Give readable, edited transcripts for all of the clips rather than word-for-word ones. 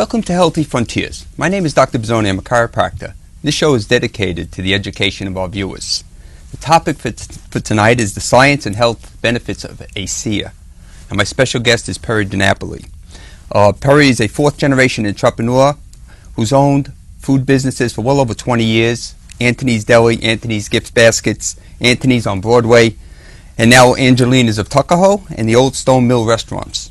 Welcome to Healthy Frontiers. My name is Dr. Bisogni. I'm a chiropractor. This show is dedicated to the education of our viewers. The topic for tonight is the science and health benefits of a seer. And my special guest is Perry DiNapoli. Perry is a fourth-generation entrepreneur who's owned food businesses for well over 20 years. Anthony's Deli, Anthony's Gift Baskets, Anthony's on Broadway, and now Angelina's of Tuckahoe and the Old Stone Mill restaurants.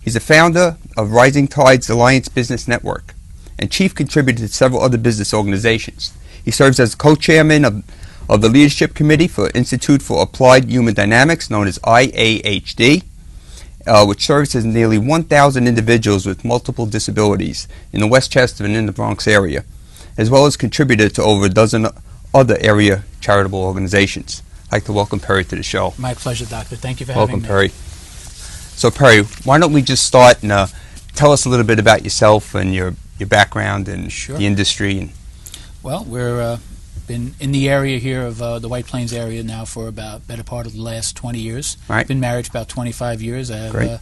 He's the founder of Rising Tides Alliance Business Network and chief contributor to several other business organizations. He serves as co-chairman of the Leadership Committee for Institute for Applied Human Dynamics, known as IAHD, which services nearly 1,000 individuals with multiple disabilities in the Westchester and in the Bronx area, as well as contributor to over a dozen other area charitable organizations. I'd like to welcome Perry to the show. My pleasure, Doctor. Thank you for having me. Welcome, Perry. So, Perry, why don't we just start and tell us a little bit about yourself and your background and the industry. Well, we're been in the area here of the White Plains area now for about better part of the last 20 years. Right. Been married for about 25 years. I have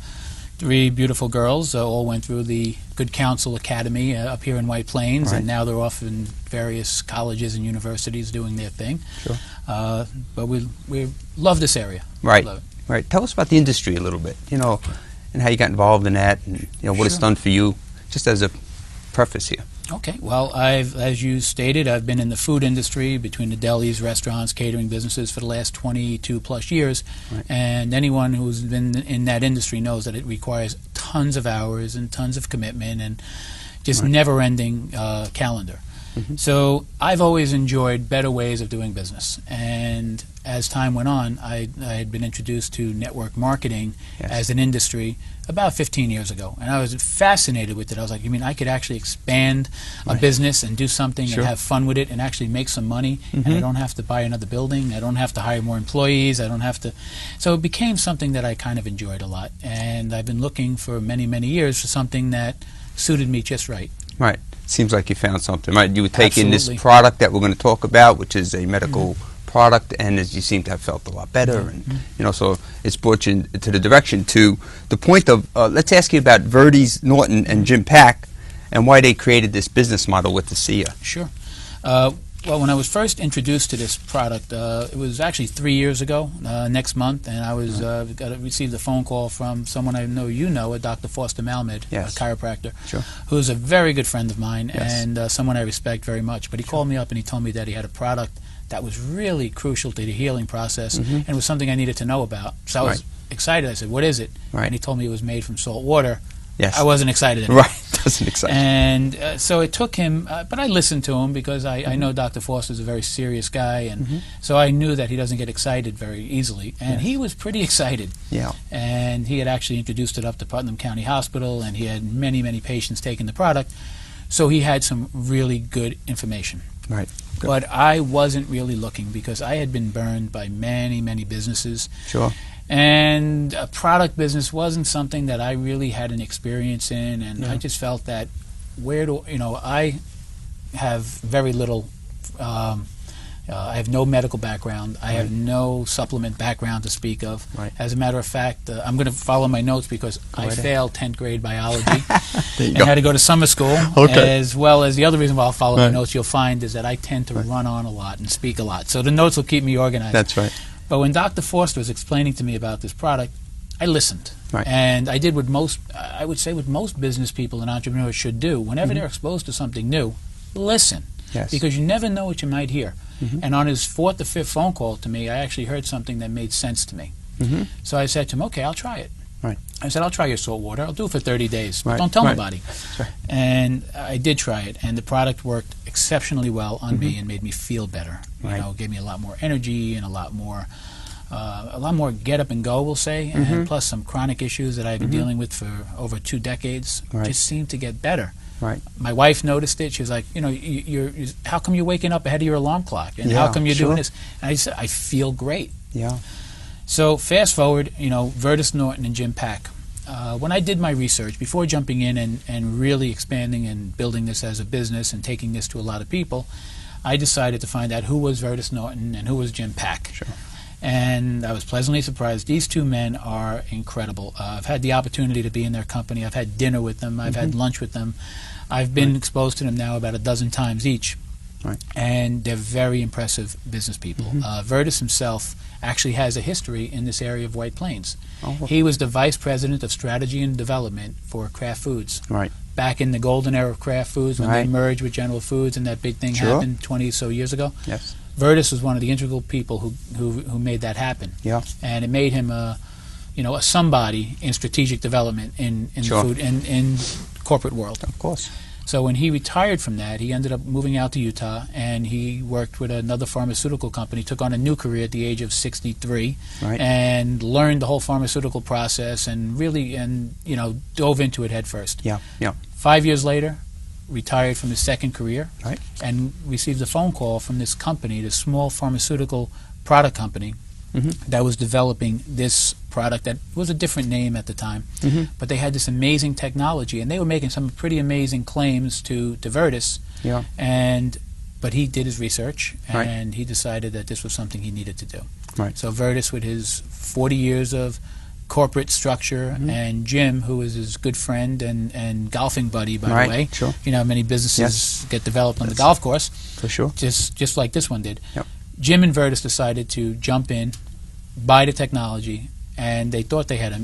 three beautiful girls. All went through the Good Counsel Academy up here in White Plains, and now they're off in various colleges and universities doing their thing. Sure. But we love this area. Right. Love it. Right. Tell us about the industry a little bit, and how you got involved in that, and what it's done for you, just as a preface here. Okay. Well, as you stated, I've been in the food industry, between the delis, restaurants, catering businesses for the last 22 plus years. Right. And anyone who's been in that industry knows that it requires tons of hours and tons of commitment and just never-ending calendar. Mm-hmm. So I've always enjoyed better ways of doing business, and as time went on, I had been introduced to network marketing as an industry about 15 years ago, and I was fascinated with it. I was like, you mean I could actually expand a business and do something and have fun with it and actually make some money, and I don't have to buy another building, I don't have to hire more employees, I don't have to... So it became something that I kind of enjoyed a lot, and I've been looking for many, many years for something that suited me just right. Right. Seems like you found something, right? You were taking this product that we're going to talk about, which is a medical product, and as you seem to have felt a lot better, and so it's brought you to the direction to the point of let's ask you about Verdes Norton and Jim Pack and why they created this business model with the SIA. Sure. Well, when I was first introduced to this product, it was actually 3 years ago, next month, and I was received a phone call from someone I know Dr. Foster Malmed, a chiropractor, who's a very good friend of mine and someone I respect very much. But he called me up and he told me that he had a product that was really crucial to the healing process and it was something I needed to know about. So I was excited. I said, "What is it?" And he told me it was made from salt water. I wasn't excited anymore. Doesn't excite. And so it took him, but I listened to him because I know Dr. Foster's a very serious guy, and so I knew that he doesn't get excited very easily. And he was pretty excited. Yeah. And he had actually introduced it up to Putnam County Hospital, and he had many, many patients taking the product. So he had some really good information. Right. Good. But I wasn't really looking because I had been burned by many, many businesses. Sure. And a product business wasn't something that I really had an experience in, and I just felt that I have very little, I have no medical background, I have no supplement background to speak of. As a matter of fact, I'm going to follow my notes because I failed 10th grade biology and had to go to summer school, as well as the other reason why I'll follow my notes you'll find is that I tend to run on a lot and speak a lot. So the notes will keep me organized. That's right. But when Dr. Foster was explaining to me about this product, I listened. And I did what I would say what most business people and entrepreneurs should do. Whenever they're exposed to something new, listen. Because you never know what you might hear. And on his fourth or fifth phone call to me, I actually heard something that made sense to me. So I said to him, okay, I'll try it. I said, I'll try your salt water. I'll do it for 30 days. But don't tell nobody. And I did try it, and the product worked exceptionally well on me and made me feel better. You know, gave me a lot more energy and a lot more get up and go, we'll say, and plus some chronic issues that I've been dealing with for over 2 decades just seemed to get better. My wife noticed it. She was like, how come you're waking up ahead of your alarm clock? And how come you're doing this? And I said, I feel great. So fast forward, Verdes Norton and Jim Pack. When I did my research, before jumping in and really expanding and building this as a business and taking this to a lot of people, I decided to find out who was Verdes Norton and who was Jim Pack. And I was pleasantly surprised. These two men are incredible. I've had the opportunity to be in their company. I've had dinner with them. I've had lunch with them. I've been exposed to them now about a dozen times each. And they're very impressive business people. Vertus himself actually has a history in this area of White Plains. He was the vice president of strategy and development for Kraft Foods. Back in the golden era of Kraft Foods, when they merged with General Foods and that big thing happened 20 so years ago. Vertus was one of the integral people who made that happen. And it made him a somebody in strategic development in the food in corporate world. Of course. So when he retired from that, he ended up moving out to Utah, and he worked with another pharmaceutical company, took on a new career at the age of 63, and learned the whole pharmaceutical process and really, dove into it head first. 5 years later, retired from his second career, and received a phone call from this company, this small pharmaceutical product company, that was developing this product that was a different name at the time, but they had this amazing technology, and they were making some pretty amazing claims to Vertus. But he did his research, and he decided that this was something he needed to do. So Vertus, with his 40 years of corporate structure, and Jim, who is his good friend and golfing buddy, by the way. You know, many businesses get developed on the golf course. For sure. Just like this one did. Jim and Vertus decided to jump in, buy the technology, and they thought they had a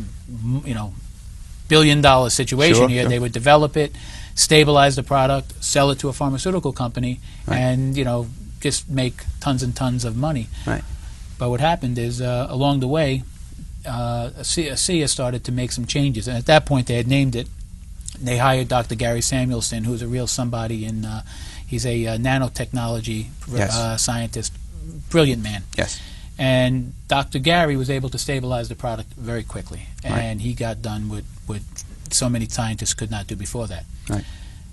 billion-dollar situation here. They would develop it, stabilize the product, sell it to a pharmaceutical company, and just make tons and tons of money. But what happened is along the way, ASEA started to make some changes, and at that point they had named it. They hired Dr. Gary Samuelson, who's a real somebody in. He's a nanotechnology scientist. Brilliant man. And Dr. Gary was able to stabilize the product very quickly, and he got done what so many scientists could not do before that.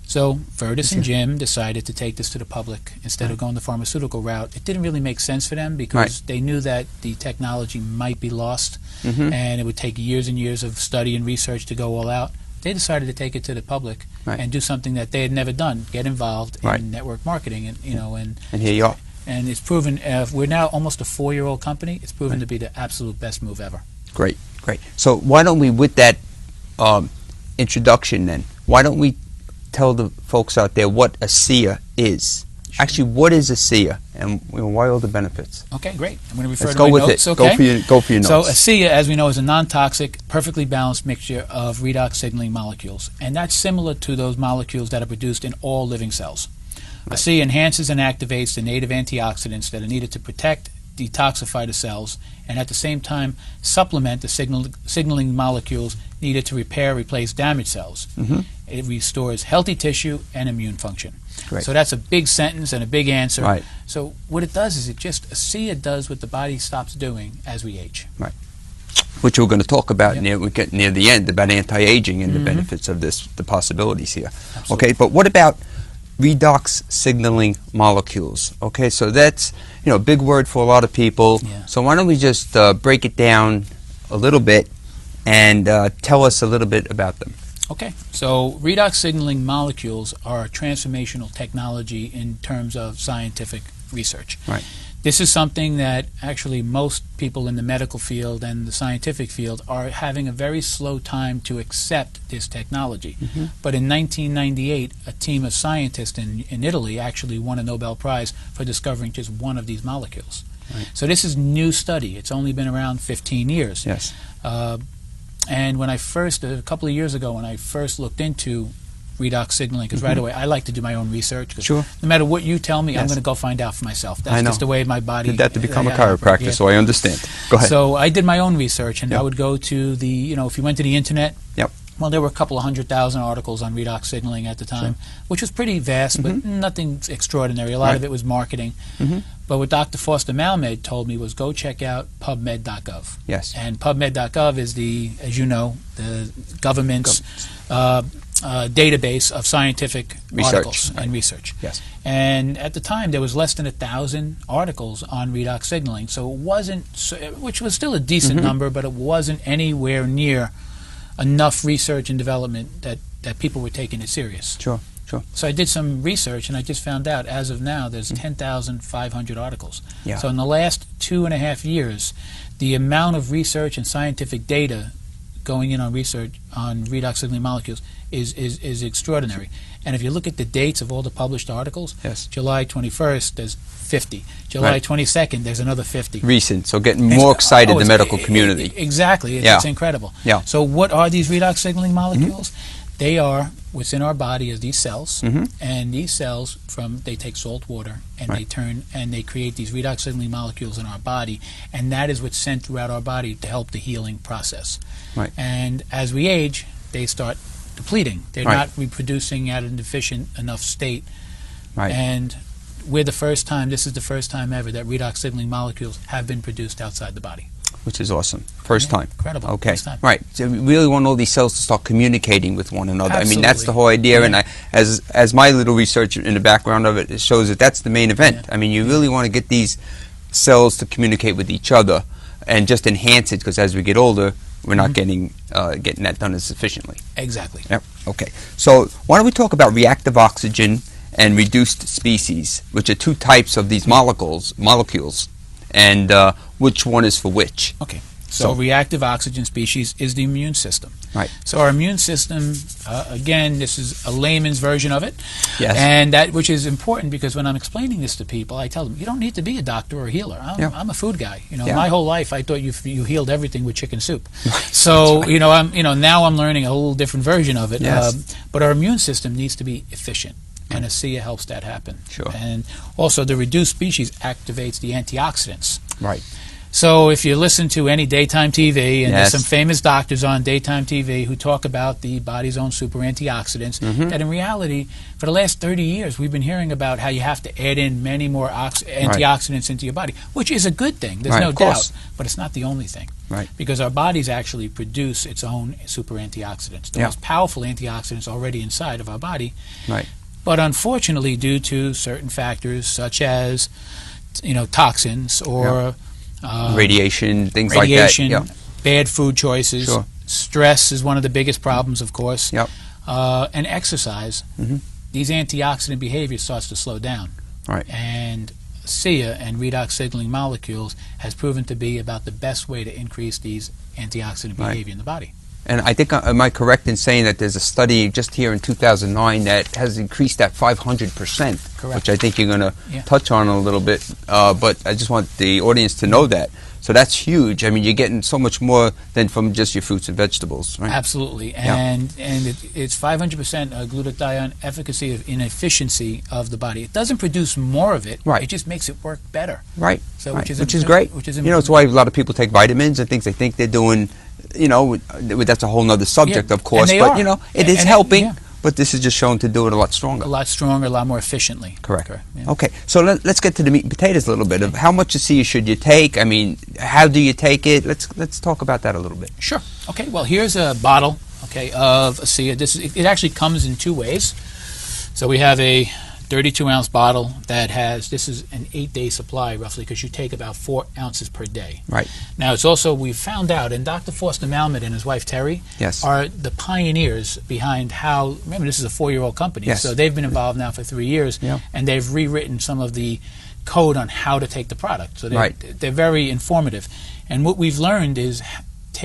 So Vertus and Jim decided to take this to the public instead of going the pharmaceutical route. It didn't really make sense for them because they knew that the technology might be lost, and it would take years and years of study and research to go all out. They decided to take it to the public and do something that they had never done: get involved in network marketing, and and here you are. And it's proven, we're now almost a 4-year-old company, it's proven to be the absolute best move ever. Great. So why don't we, with that introduction then, why don't we tell the folks out there what ASEA is? Actually, what is ASEA, and why all the benefits? Okay, great. I'm going to refer Let's to go my with notes. it. Okay. Go for your notes. So ASEA, as we know, is a non-toxic, perfectly balanced mixture of redox signaling molecules, and that's similar to those molecules that are produced in all living cells. ASEA enhances and activates the native antioxidants that are needed to protect, detoxify the cells, and at the same time supplement the signaling molecules needed to repair, replace damaged cells. It restores healthy tissue and immune function. So that's a big sentence and a big answer. So what it does is ASEA does what the body stops doing as we age. Which we're going to talk about near the end, about anti-aging and the benefits of this, the possibilities here. Okay, but what about redox signaling molecules? Okay, so that's a big word for a lot of people. So why don't we just break it down a little bit and tell us a little bit about them. Okay, so redox signaling molecules are transformational technology in terms of scientific research. This is something that actually most people in the medical field and the scientific field are having a very slow time to accept this technology. But in 1998, a team of scientists in Italy actually won a Nobel Prize for discovering just one of these molecules. So this is new study. It's only been around 15 years. And when I first, a couple of years ago, when I first looked into redox signaling, because right away I like to do my own research. No matter what you tell me, I'm going to go find out for myself. That's just the way my body. Did that to become a chiropractor, so I understand. Go ahead. So I did my own research, and I would go to the, if you went to the internet, well, there were a couple of 100,000 articles on redox signaling at the time, which was pretty vast, but nothing extraordinary. A lot of it was marketing. But what Dr. Foster Malmed told me was go check out PubMed.gov. And PubMed.gov is the, as you know, the government's database of scientific articles and research. And at the time, there was less than 1,000 articles on redox signaling. So it wasn't, which was still a decent number, but it wasn't anywhere near enough research and development that people were taking it serious. Sure. So I did some research, and I just found out, as of now, there's 10,500 articles. Yeah. So in the last 2.5 years, the amount of research and scientific data going in on research on redox signaling molecules is extraordinary. And if you look at the dates of all the published articles, yes. July 21st, there's 50. July 22nd, there's another 50. Recent, so getting more excited, the medical community. Exactly, it's incredible. Yeah. So what are these redox signaling molecules? They are what's in our body as these cells, and these cells, they take salt water and they turn and they create these redox signaling molecules in our body, and that is what's sent throughout our body to help the healing process. Right. And as we age, they start depleting. They're not reproducing at an efficient enough state. Right. And this is the first time ever that redox signaling molecules have been produced outside the body. Which is awesome. First time. Incredible. Okay. First time. Right. So we really want all these cells to start communicating with one another. Absolutely. I mean, that's the whole idea. And as my little research in the background of it shows that that's the main event. I mean, you really want to get these cells to communicate with each other and just enhance it, because as we get older, we're not getting that done as efficiently. Exactly. Yep. Okay. So why don't we talk about reactive oxygen and reduced species, which are two types of these molecules, and which one is for which? Okay. So reactive oxygen species is the immune system. Right. So our immune system, again, this is a layman's version of it. Yes. And which is important, because when I'm explaining this to people, I tell them, you don't need to be a doctor or a healer. I'm a food guy. My whole life I thought you healed everything with chicken soup. So, now I'm learning a whole different version of it. Yes. But our immune system needs to be efficient. And ASEA helps that happen. Sure. And also the reduced species activates the antioxidants. Right. So if you listen to any daytime TV, and there's some famous doctors on daytime TV who talk about the body's own super antioxidants, that in reality, for the last 30 years, we've been hearing about how you have to add in many more antioxidants into your body, which is a good thing. There's no doubt. But it's not the only thing. Right. Because our bodies actually produce its own super antioxidants, the most powerful antioxidants already inside of our body. Right. But unfortunately, due to certain factors such as, toxins or radiation, things like that. Bad food choices, stress is one of the biggest problems, of course, and exercise, these antioxidant behavior starts to slow down. Right. And ASEA and redox signaling molecules has proven to be about the best way to increase these antioxidant behavior in the body. And I think, am I correct in saying that there's a study just here in 2009 that has increased that 500%, Correct. which I think you're going to touch on a little bit, but I just want the audience to know that. So that's huge. I mean, you're getting so much more than from just your fruits and vegetables, right? Absolutely. And it's 500% glutathione efficacy in efficiency of the body. It doesn't produce more of it. Right. It just makes it work better. Right. So which is great. It's why a lot of people take vitamins and things. They think they're doing, that's a whole other subject, of course. But, it is helping. But this is just shown to do it a lot stronger. A lot stronger, a lot more efficiently. Correct. Okay, so let's get to the meat and potatoes a little bit. Of how much ASEA should you take? I mean, how do you take it? Let's talk about that a little bit. Sure. Okay. Well, here's a bottle, of ASEA. It actually comes in two ways. So we have a 32-ounce bottle that this is an 8-day supply roughly, because you take about 4 ounces per day. Right. Now it's also, we've found out, and Dr. Foster Malmet and his wife Terry are the pioneers behind remember this is a 4-year-old company, so they've been involved now for 3 years, and they've rewritten some of the code on how to take the product. So they're very informative. And what we've learned is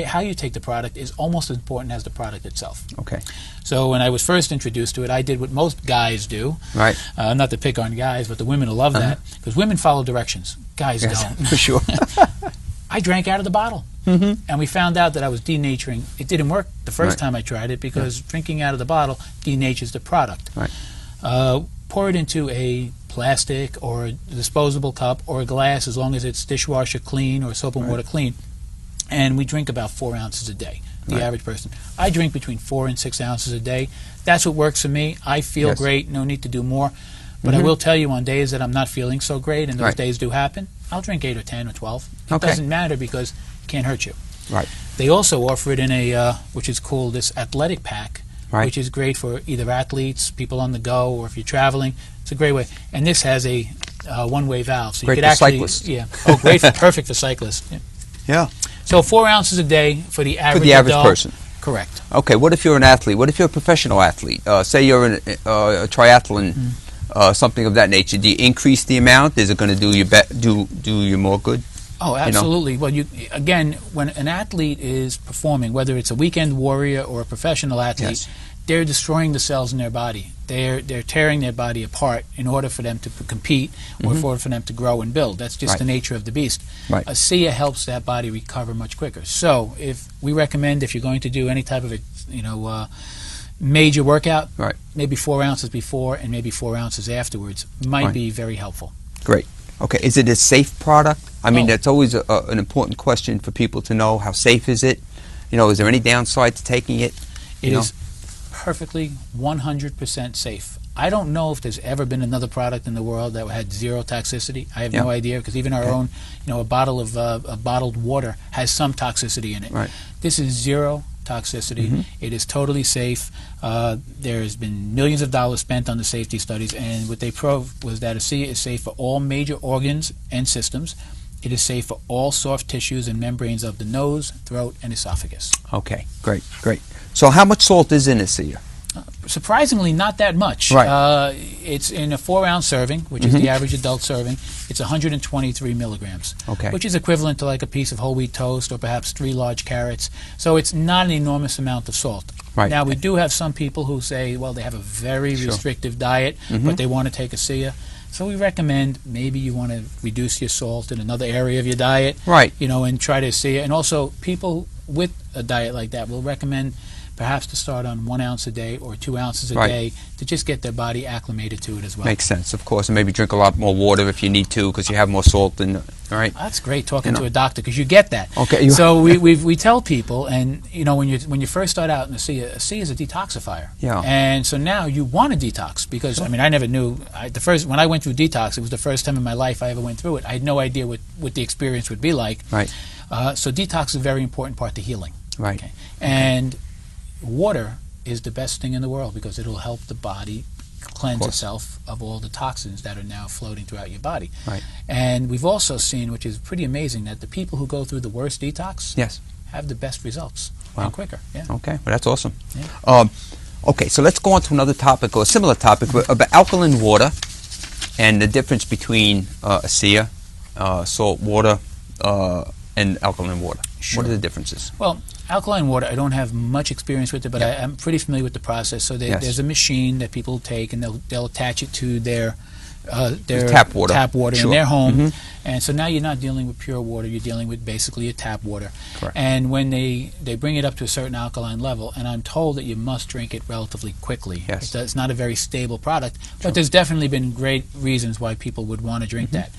how you take the product is almost as important as the product itself. Okay. So when I was first introduced to it, I did what most guys do. Right. Not to pick on guys, but the women will love that, because women follow directions. Guys don't. For sure. I drank out of the bottle. And we found out that I was denaturing. It didn't work the first time I tried it, because drinking out of the bottle denatures the product. Right. Pour it into a plastic or a disposable cup or a glass, as long as it's dishwasher clean or soap and water clean. And we drink about 4 ounces a day, the average person. I drink between 4 and 6 ounces a day. That's what works for me. I feel great, no need to do more. But I will tell you, on days that I'm not feeling so great, and those days do happen, I'll drink 8 or 10 or 12. It doesn't matter, because it can't hurt you. Right. They also offer it in which is called this athletic pack, which is great for either athletes, people on the go, or if you're traveling. It's a great way. And this has a one-way valve. So great you could for cyclists. Perfect for cyclists. Yeah. So 4 ounces a day for the average person. Correct. Okay, what if you're an athlete? What if you're a professional athlete? Say you're a triathlon, something of that nature. Do you increase the amount? Is it going to do you more good? Oh, absolutely. Well, again, when an athlete is performing, whether it's a weekend warrior or a professional athlete, they're destroying the cells in their body. They're tearing their body apart in order for them to compete or for them to grow and build. That's just the nature of the beast. Right. A SIA helps that body recover much quicker. So, if we recommend, if you're going to do any type of major workout, maybe 4 ounces before and maybe 4 ounces afterwards might be very helpful. Great. Okay, is it a safe product? I mean, that's always an important question for people to know. How safe is it? Is there any downside to taking it? It is perfectly 100% safe. I don't know if there's ever been another product in the world that had zero toxicity. I have no idea, because even our own, a bottle of bottled water has some toxicity in it. Right. This is zero toxicity. It is totally safe. There's been millions of dollars spent on the safety studies, and what they proved was that ASEA is safe for all major organs and systems. It is safe for all soft tissues and membranes of the nose, throat, and esophagus. Okay, great, great. So how much salt is in ASEA? Surprisingly, not that much. Right. It's in a 4-ounce serving, which is the average adult serving. It's 123 milligrams, which is equivalent to like a piece of whole wheat toast or perhaps 3 large carrots. So it's not an enormous amount of salt. Right. Now, we do have some people who say, well, they have a very restrictive diet, but they want to take ASEA. So we recommend maybe you want to reduce your salt in another area of your diet, and try to ASEA. And also, people with a diet like that will recommend perhaps to start on 1 ounce a day or 2 ounces a day to just get their body acclimated to it as well. Makes sense, of course, and maybe drink a lot more water if you need to, because you have more salt in. That's great talking to a doctor, because you get that. Okay. So we tell people, and when you first start out in ASEA is a detoxifier. Yeah. And so now you want to detox, because I mean, I never knew when I went through detox, it was the first time in my life I ever went through it. I had no idea what the experience would be like. Right. So detox is a very important part to healing. Right. Okay. And water is the best thing in the world, because it'll help the body cleanse itself of all the toxins that are now floating throughout your body. Right. And we've also seen, which is pretty amazing, that the people who go through the worst detox have the best results and quicker. Yeah. Okay, well, that's awesome. Yeah. Okay, so let's go on to another topic, or a similar topic, about alkaline water and the difference between ASEA, salt water, and alkaline water. Sure. What are the differences? Well, alkaline water, I don't have much experience with it, but I'm pretty familiar with the process. So there's a machine that people take, and they'll attach it to their tap water, in their home. And so now you're not dealing with pure water, you're dealing with basically a tap water. Correct. And when they bring it up to a certain alkaline level, and I'm told that you must drink it relatively quickly. Yes. It's not a very stable product, but there's definitely been great reasons why people would want to drink that.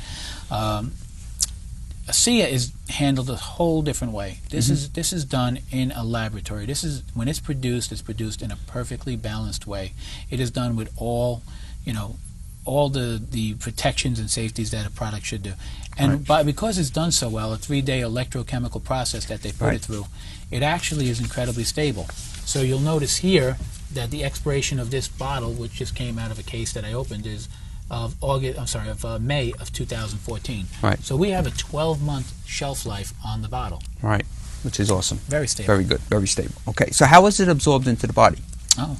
ASEA is handled a whole different way. This is done in a laboratory. When it's produced in a perfectly balanced way. It is done with all the protections and safeties that a product should do. And because it's done so well, a 3-day electrochemical process that they put it through, it actually is incredibly stable. So you'll notice here that the expiration of this bottle, which just came out of a case that I opened, is of May of 2014. Right. So we have a 12-month shelf life on the bottle. Right, which is awesome. Very stable. Very good, very stable. Okay, so how is it absorbed into the body? Oh.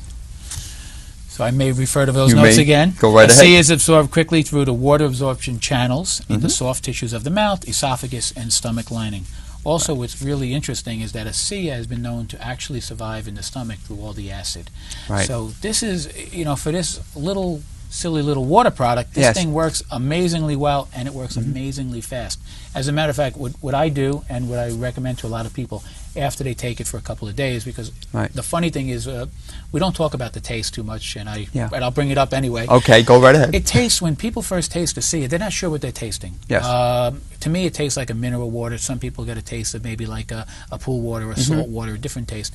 So I may refer to those notes again. Go right ahead. ASEA is absorbed quickly through the water absorption channels in the soft tissues of the mouth, esophagus, and stomach lining. Also, what's really interesting is that ASEA has been known to actually survive in the stomach through all the acid. Right. So this is, for this silly little water product, this thing works amazingly well, and it works amazingly fast. As a matter of fact, what I do, and what I recommend to a lot of people after they take it for a couple of days, because the funny thing is we don't talk about the taste too much, and I'll bring it up anyway. Okay, go right ahead. It tastes, when people first taste ASEA, they're not sure what they're tasting. Yes. To me, it tastes like a mineral water. Some people get a taste of maybe like a pool water or salt water, a different taste.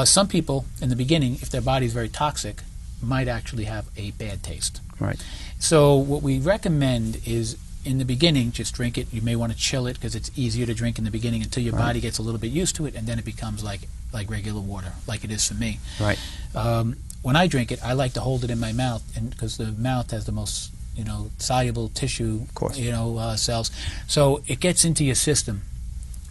Some people, in the beginning, if their body's very toxic, might actually have a bad taste. Right. So what we recommend is, in the beginning, just drink it. You may want to chill it, because it's easier to drink in the beginning until your body gets a little bit used to it, and then it becomes like regular water, like it is for me. Right. When I drink it, I like to hold it in my mouth, and because the mouth has the most soluble tissue, cells, so it gets into your system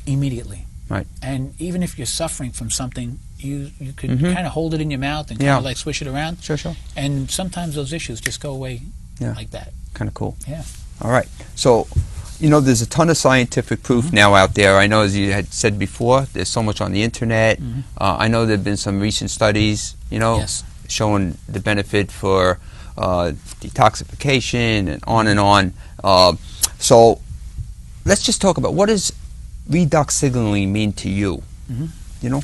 immediately. Right. And even if you're suffering from something, you can kind of hold it in your mouth and kind of like swish it around. Sure, sure. And sometimes those issues just go away like that. Kind of cool. Yeah. All right. So, you know, there's a ton of scientific proof now out there. I know, as you had said before, there's so much on the internet. I know there have been some recent studies, you know, showing the benefit for detoxification and on and on. So let's just talk about, what does redox signaling mean to you? You know?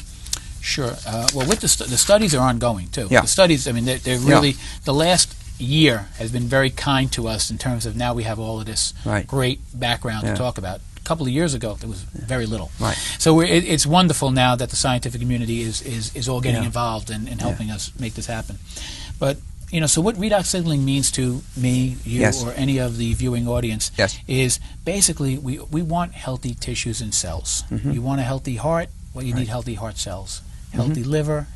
Sure. Well, with the studies are ongoing too. Yeah. The studies, I mean, they're really, the last year has been very kind to us in terms of now we have all of this great background to talk about. A couple of years ago, there was very little. Right. So it's wonderful now that the scientific community is all getting involved in helping us make this happen. But, you know, so what redox signaling means to me, you, or any of the viewing audience is basically we want healthy tissues and cells. You want a healthy heart, well, you need healthy heart cells. Healthy liver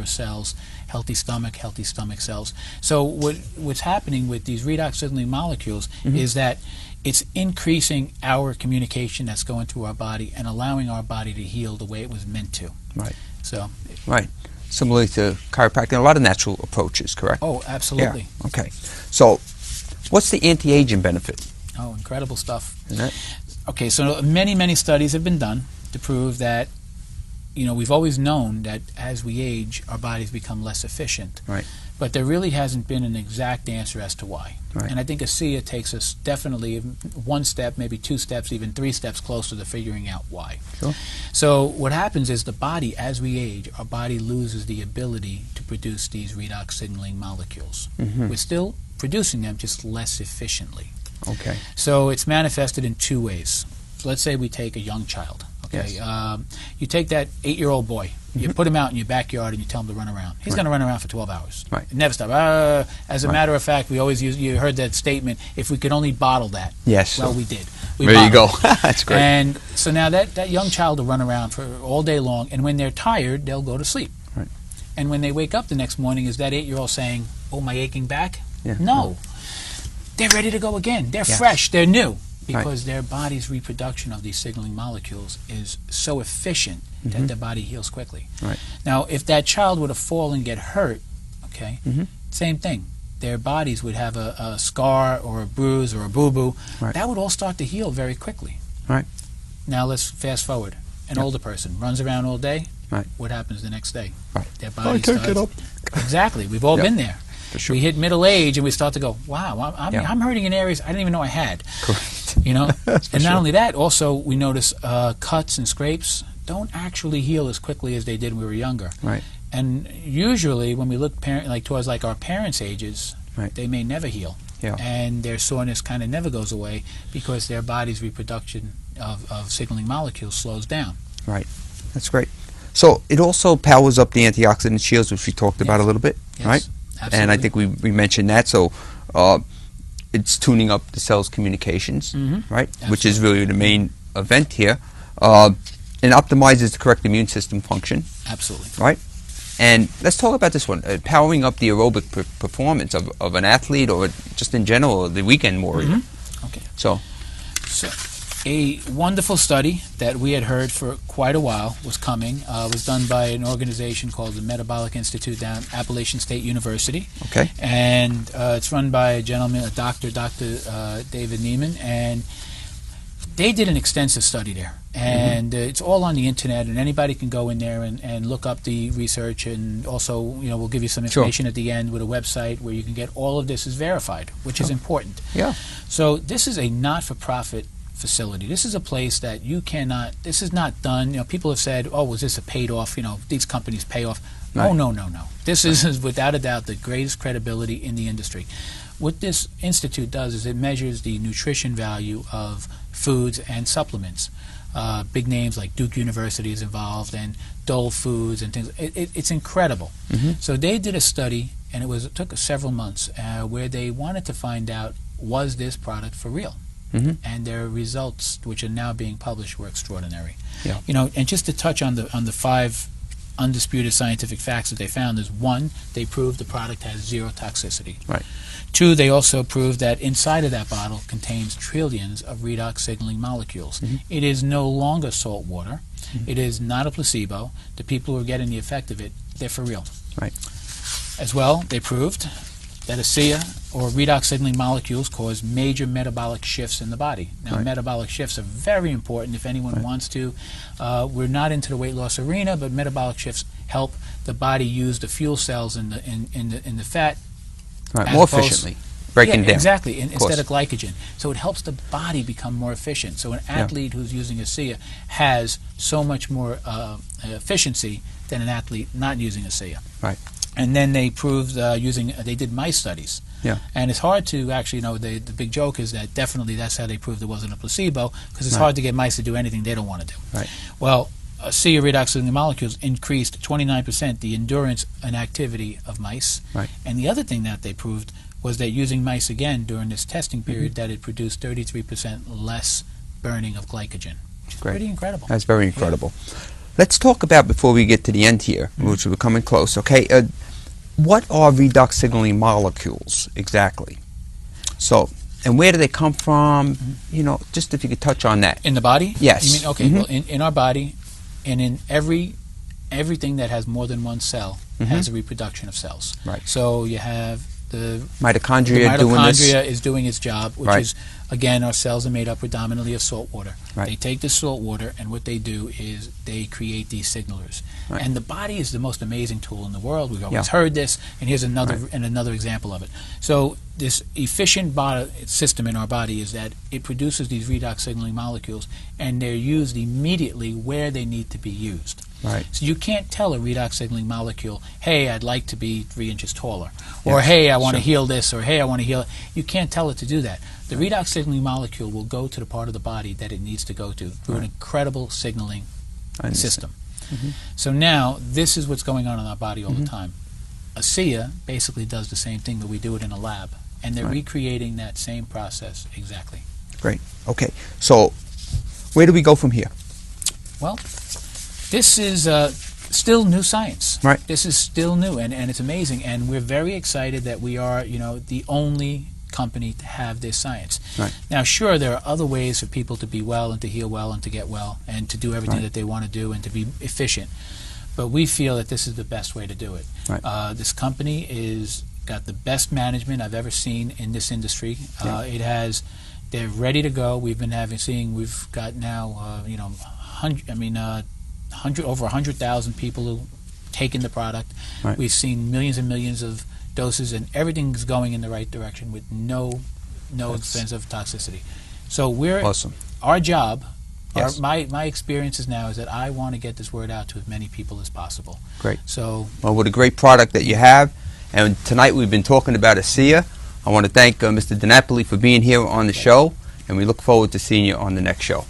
cells, healthy stomach cells. So what's happening with these redox signaling molecules is that it's increasing our communication that's going through our body and allowing our body to heal the way it was meant to. Right. So. Right. Similarly to chiropractic, a lot of natural approaches, correct? Oh, absolutely. Yeah. Okay. So, what's the anti-aging benefit? Oh, incredible stuff. Isn't it? Okay, so many studies have been done to prove that, you know, we've always known that as we age, our bodies become less efficient. Right. But there really hasn't been an exact answer as to why. Right. And I think ASEA takes us definitely one step, maybe 2 steps, even 3 steps closer to figuring out why. Sure. So what happens is the body, as we age, our body loses the ability to produce these redox signaling molecules. We're still producing them, just less efficiently. Okay. So it's manifested in 2 ways. So let's say we take a young child. Okay, you take that 8-year-old boy, you put him out in your backyard and you tell him to run around. He's going to run around for 12 hours. Right. Never stop. As a matter of fact, we always use, you heard that statement, if we could only bottle that. Yes. Well, we did. There you go. That's great. And so now that young child will run around for all day long, and when they're tired, they'll go to sleep. Right. And when they wake up the next morning, is that 8-year-old saying, oh, my aching back? Yeah. No. They're ready to go again. They're fresh. They're new. Because their body's reproduction of these signaling molecules is so efficient that their body heals quickly. Right. Now, if that child were to fall and get hurt, okay, same thing. Their bodies would have a scar or a bruise or a boo-boo. Right. That would all start to heal very quickly. Right. Now let's fast forward. An older person runs around all day. Right. What happens the next day? Right. Their body I can't get up. Exactly. We've all been there. For sure. We hit middle age and we start to go, wow, I'm hurting in areas I didn't even know I had. Correct. You know, and not only that, also we notice cuts and scrapes don't actually heal as quickly as they did when we were younger. Right. And usually, when we look towards our parents' ages, they may never heal. Yeah. And their soreness kind of never goes away because their body's reproduction of signaling molecules slows down. Right. That's great. So it also powers up the antioxidant shields, which we talked about a little bit, right? Absolutely. And I think we mentioned that. So it's tuning up the cell's communications, right? Absolutely. Which is really the main event here. And optimizes the correct immune system function. Absolutely. Right? And let's talk about this one, powering up the aerobic performance of an athlete or just in general, the weekend warrior. Okay. So a wonderful study that we had heard for quite a while was coming. Was done by an organization called the Metabolic Institute down at Appalachian State University. Okay. And it's run by a gentleman, a Dr. David Neiman, and they did an extensive study there. And it's all on the internet, and anybody can go in there and look up the research, and also, you know, we'll give you some information at the end with a website where you can get all of this is verified, which is important. Yeah. So this is a not-for-profit facility. This is a place that you cannot, this is not done, you know, people have said, oh, was this a paid off, you know, these companies pay off. Right. Oh, no. This is without a doubt the greatest credibility in the industry. What this institute does is it measures the nutrition value of foods and supplements. Big names like Duke University is involved, and Dole Foods and things. It's incredible. So they did a study, and it took several months, where they wanted to find out, was this product for real? And their results, which are now being published, were extraordinary. Yeah. You know, and just to touch on the 5 undisputed scientific facts that they found is, one, they proved the product has zero toxicity. Right. Two, they also proved that inside of that bottle contains trillions of redox signaling molecules. It is no longer salt water. It is not a placebo. The people who are getting the effect of it, they're for real. Right. As well, they proved that ASEA, or redox signaling molecules, cause major metabolic shifts in the body. Now, metabolic shifts are very important if anyone wants to. We're not into the weight loss arena, but metabolic shifts help the body use the fuel cells in the fat more efficiently, breaking down. Exactly, instead of glycogen. So it helps the body become more efficient. So an athlete who's using ASEA has so much more efficiency than an athlete not using ASEA. Right. And then they proved they did mice studies. Yeah. And it's hard to actually, the big joke is that definitely that's how they proved it wasn't a placebo, because it's hard to get mice to do anything they don't want to do. Right. Well, ASEA redox signaling molecules increased 29% the endurance and activity of mice. Right. And the other thing that they proved was that using mice again during this testing period, that it produced 33% less burning of glycogen. Great. Pretty incredible. That's very incredible. Yeah. Let's talk about, before we get to the end here, which we're coming close, okay, what are redox signaling molecules exactly? So, and where do they come from? Just if you could touch on that. In the body? Yes. You mean, okay, well, in our body, and in everything that has more than one cell has a reproduction of cells. Right. So you have the mitochondria is doing its job, which is, again, our cells are made up predominantly of salt water. Right. They take the salt water, and what they do is they create these signalers. Right. And the body is the most amazing tool in the world. We've always heard this, and here's another example of it. So this efficient system in our body is that it produces these redox signaling molecules, and they're used immediately where they need to be used. Right. So you can't tell a redox signaling molecule, hey, I'd like to be 3 inches taller, or hey, I want to heal this, or hey, I want to heal it. You can't tell it to do that. The redox signaling molecule will go to the part of the body that it needs to go to through an incredible signaling system. So now, this is what's going on in our body all the time. ASEA basically does the same thing, but we do it in a lab, and they're recreating that same process exactly. Great. Okay. So where do we go from here? Well, this is still new science. Right. This is still new, and it's amazing, and we're very excited that we are, the only company to have this science. Right. Now, sure, there are other ways for people to be well and to heal well and to get well and to do everything that they want to do and to be efficient, but we feel that this is the best way to do it. Right. This company is got the best management I've ever seen in this industry. They're ready to go. We've got now, over 100,000 people who taken the product. Right. We've seen millions and millions of doses, and everything's going in the right direction with no expensive toxicity. So we're awesome. Our job, my experiences now is that I want to get this word out to as many people as possible. Great. So, well, what a great product that you have. And tonight we've been talking about ASEA. I want to thank Mr. DiNapoli for being here on the show, and we look forward to seeing you on the next show.